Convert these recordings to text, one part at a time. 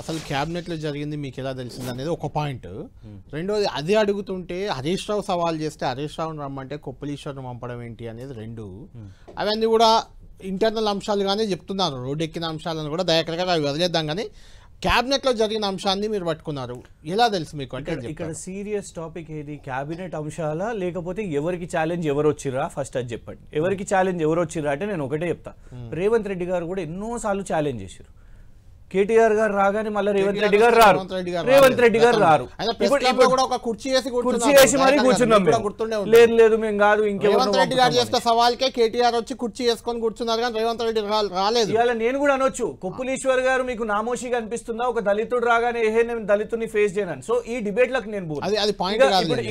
అసలు క్యాబినెట్లో జరిగింది మీకు ఎలా తెలిసింది అనేది ఒక పాయింట్. రెండోది అది అడుగుతుంటే హరీష్ రావు సవాల్ చేస్తే హరీష్ రావుని రమ్మంటే కొప్పలీశ్వరం పంపడం ఏంటి అనేది రెండు. అవన్నీ కూడా ఇంటర్నల్ అంశాలుగానే చెప్తున్నారు. రోడ్డు ఎక్కిన అంశాలను కూడా దయాకరగా అవి వదిలేద్దాం, కానీ క్యాబినెట్లో జరిగిన అంశాన్ని మీరు పట్టుకున్నారు. ఎలా తెలుసు మీకు అంటే? ఇక్కడ సీరియస్ టాపిక్ ఏది? క్యాబినెట్ అంశాలా లేకపోతే ఎవరికి ఛాలెంజ్ ఎవరు వచ్చిర్రా? ఫస్ట్ అది చెప్పండి. ఎవరికి ఛాలెంజ్ ఎవరు వచ్చిర్రా అంటే నేను ఒకటే చెప్తా. రేవంత్ రెడ్డి గారు కూడా ఎన్నోసార్లు ఛాలెంజ్ చేశారు. కేటీఆర్ గారు రాగానే మళ్ళీ రేవంత్ రెడ్డి గారు రారు. రేవంత్ రెడ్డి గారు రారు. కుర్చీ వేసి మరీ కూర్చున్నాం. లేదు లేదు మేము కాదు, రేవంత్ రెడ్డి గారు చేస్తే సవాల్కే కేటీఆర్ వచ్చి కుర్చీ వేసుకొని కూర్చున్నారు, కానీ రేవంత్ రెడ్డి రాలేదు. ఇవాళ నేను కూడా అనొచ్చు, కొప్పులీశ్వర్ గారు మీకు నామోషిగా అనిపిస్తుందా? ఒక దళితుడు రాగానే ఏహే నేను దళితుని ఫేస్ చేయను. సో ఈ డిబేట్ లకు నేను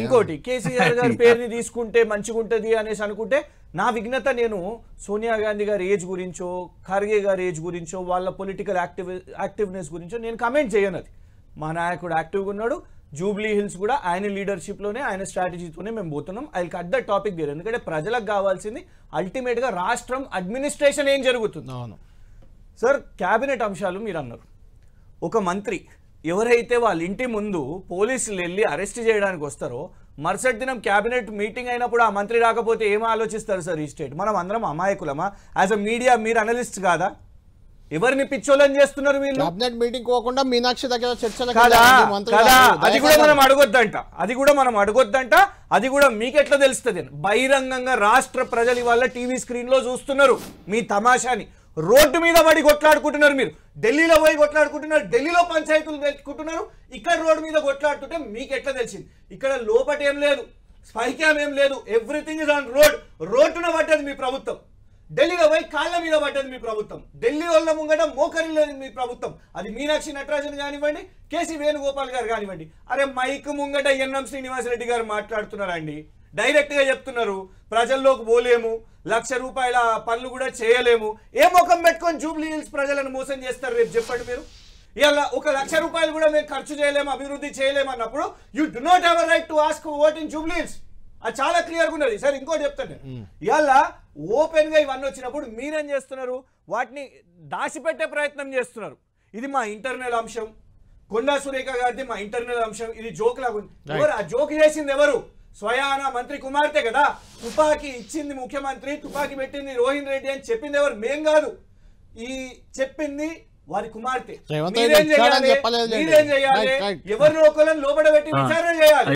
ఇంకోటి కేసీఆర్ గారి పేరుని తీసుకుంటే మంచిగా ఉంటది అనేసి అనుకుంటే నా విఘ్నత, నేను సోనియా గాంధీ గారి ఏజ్ గురించో ఖర్గే గారి ఏజ్ గురించో వాళ్ళ పొలిటికల్ యాక్టివ్నెస్ గురించో నేను కమెంట్ చేయను. అది మా నాయకుడు యాక్టివ్గా ఉన్నాడు. జూబ్లీ హిల్స్ కూడా ఆయన లీడర్షిప్లోనే ఆయన స్ట్రాటజీతోనే మేము పోతున్నాం. I will cut the topic there. ఎందుకంటే ప్రజలకు కావాల్సింది అల్టిమేట్గా రాష్ట్రం అడ్మినిస్ట్రేషన్ ఏం జరుగుతుంది. అవును సార్, క్యాబినెట్ అంశాలు మీరు అన్నారు. ఒక మంత్రి ఎవరైతే వాళ్ళ ఇంటి ముందు పోలీసులు వెళ్ళి అరెస్ట్ చేయడానికి వస్తారో మరుసటి దినం క్యాబినెట్ మీటింగ్ అయినప్పుడు ఆ మంత్రి రాకపోతే ఏం ఆలోచిస్తారు సార్ ఈ స్టేట్? మనం అందరం అమాయకులమా? యాజ్ అ మీడియా మీరు అనలిస్ట్ కాదా? ఎవరిని పిచ్చోళ్ళని చేస్తున్నారు మీరు? క్యాబినెట్ మీటింగ్ పోకుండా మీనాక్షి దగ్గర చర్చలు కదా. అది కూడా మనం అడగొద్దంట. అది కూడా మీకెట్లా తెలుస్తుంది? బహిరంగంగా రాష్ట్ర ప్రజలు ఇవాళ టీవీ స్క్రీన్ లో చూస్తున్నారు మీ తమాషాని. రోడ్డు మీద పడి కొట్లాడుకుంటున్నారు. మీరు ఢిల్లీలో పోయి కొట్లాడుకుంటున్నారు, ఢిల్లీలో పంచాయతీలు పెట్టుకుంటున్నారు, ఇక్కడ రోడ్డు మీద కొట్లాడుతుంటే మీకు ఎట్లా తెలిసింది? ఇక్కడ లోపట ఏం లేదు, స్పై క్యామ్ ఏం లేదు, ఎవ్రీథింగ్ ఇస్ ఆన్ రోడ్డున పడ్డది మీ ప్రభుత్వం. ఢిల్లీలో పోయి కాళ్ళ మీద పడ్డది మీ ప్రభుత్వం. ఢిల్లీ వాళ్ళ ముంగట మోకరిల్లేదు మీ ప్రభుత్వం. అది మీనాక్షి నటరాజన్ కానివ్వండి, కేసీ వేణుగోపాల్ గారు కానివ్వండి. అరే మైక్ ముంగట ఎన్ఎం శ్రీనివాసరెడ్డి గారు మాట్లాడుతున్నారండి. డైరెక్ట్ గా చెప్తున్నారు, ప్రజల్లోకి పోలేము, 1,00,000 రూపాయల పనులు కూడా చేయలేము. ఏ ముఖం పెట్టుకొని జూబ్లీ హిల్స్ ప్రజలను మోసం చేస్తారు? రేపు చెప్పండి మీరు. ఇలా 1,00,000 రూపాయలు కూడా మేము ఖర్చు చేయలేము, అభివృద్ధి చేయలేము అన్నప్పుడు you do not have a right to ask vote in Jubilee hills. అది చాలా క్లియర్గా ఉన్నది. సార్ ఇంకోటి చెప్తాను, ఇవాళ ఓపెన్ గా ఇవన్నీ వచ్చినప్పుడు మీరేం చేస్తున్నారు? వాటిని దాచిపెట్టే ప్రయత్నం చేస్తున్నారు. ఇది మా ఇంటర్నల్ అంశం, కొండా సురేఖ గారిది మా ఇంటర్నల్ అంశం, ఇది జోక్ లాగా ఉంది. ఎవరు ఆ జోక్ చేసింది? ఎవరు? స్వయాన మంత్రి కుమార్తె కదా. తుపాకీ ఇచ్చింది ముఖ్యమంత్రి, తుపాకీ పెట్టింది రోహిన్ రెడ్డి అని చెప్పింది ఎవరు? మేం కాదు. ఈ చెప్పింది వారి కుమార్తె. మీరేం చేయాలి? ఎవరిని ఒకళ్ళని లోపల పెట్టి విచారణ చేయాలి.